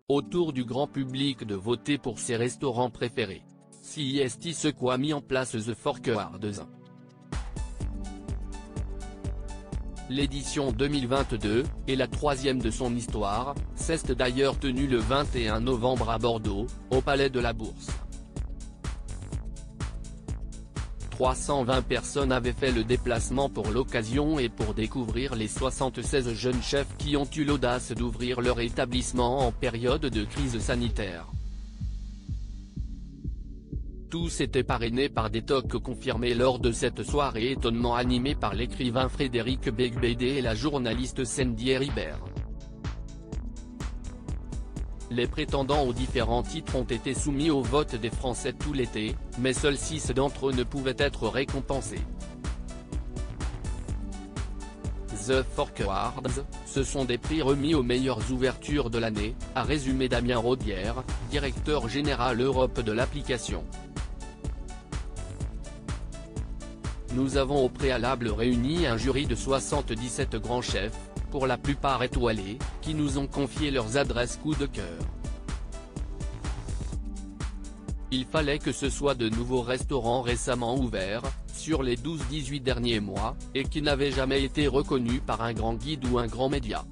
au tour du grand public de voter pour ses restaurants préférés. CIST ce qu'a mis en place The Fork Awards. L'édition 2022, est la troisième de son histoire, s'est d'ailleurs tenue le 21 novembre à Bordeaux, au Palais de la Bourse. 320 personnes avaient fait le déplacement pour l'occasion et pour découvrir les 76 jeunes chefs qui ont eu l'audace d'ouvrir leur établissement en période de crise sanitaire. Tous étaient parrainés par des tocs confirmés lors de cette soirée étonnement animée par l'écrivain Frédéric Beigbeder et la journaliste Sandy Ribert. Les prétendants aux différents titres ont été soumis au vote des Français tout l'été, mais seuls 6 d'entre eux ne pouvaient être récompensés. The Fork Awards, ce sont des prix remis aux meilleures ouvertures de l'année, a résumé Damien Rodière, directeur général Europe de l'application. Nous avons au préalable réuni un jury de 77 grands chefs, pour la plupart étoilés, qui nous ont confié leurs adresses coup de cœur. Il fallait que ce soit de nouveaux restaurants récemment ouverts, sur les 12-18 derniers mois, et qui n'avaient jamais été reconnus par un grand guide ou un grand média.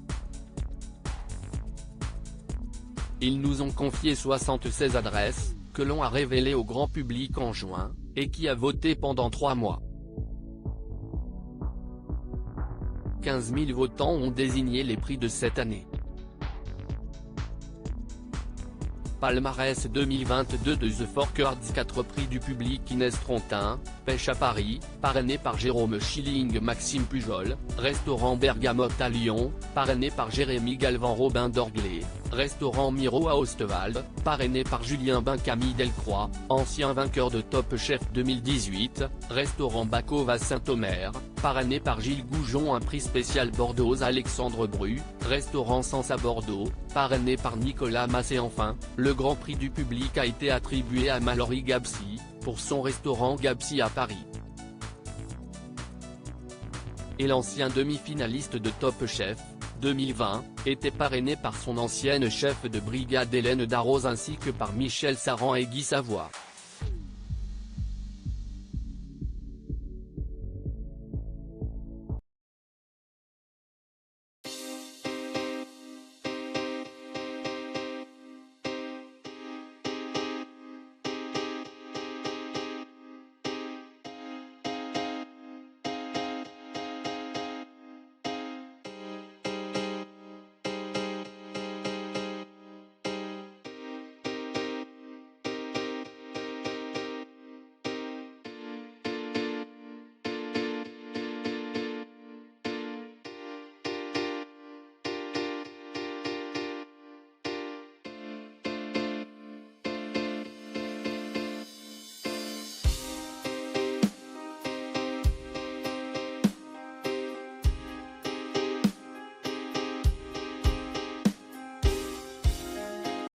Ils nous ont confié 76 adresses, que l'on a révélées au grand public en juin, et qui a voté pendant 3 mois. 15 000 votants ont désigné les prix de cette année. Palmarès 2022 de The Fork Awards. 4 prix du public: Inès Trontin, Pêche à Paris, parrainé par Jérôme Schilling. Maxime Pujol, Restaurant Bergamote à Lyon, parrainé par Jérémy Galvan. Robin Dorglé, Restaurant Miro à Ostwald, parrainé par Julien Bain. Camille Delcroix, ancien vainqueur de Top Chef 2018, Restaurant Bacov à Saint-Omer, parrainé par Gilles Goujon. Un prix spécial Bordeaux. Alexandre Bru, Restaurant Sens à Bordeaux, parrainé par Nicolas Massé. Enfin, le grand prix du public a été attribué à Mallory Gabsi, pour son restaurant Gabsi à Paris. Et l'ancien demi-finaliste de Top Chef 2020, était parrainé par son ancienne chef de brigade Hélène Darroze ainsi que par Michel Saran et Guy Savoie.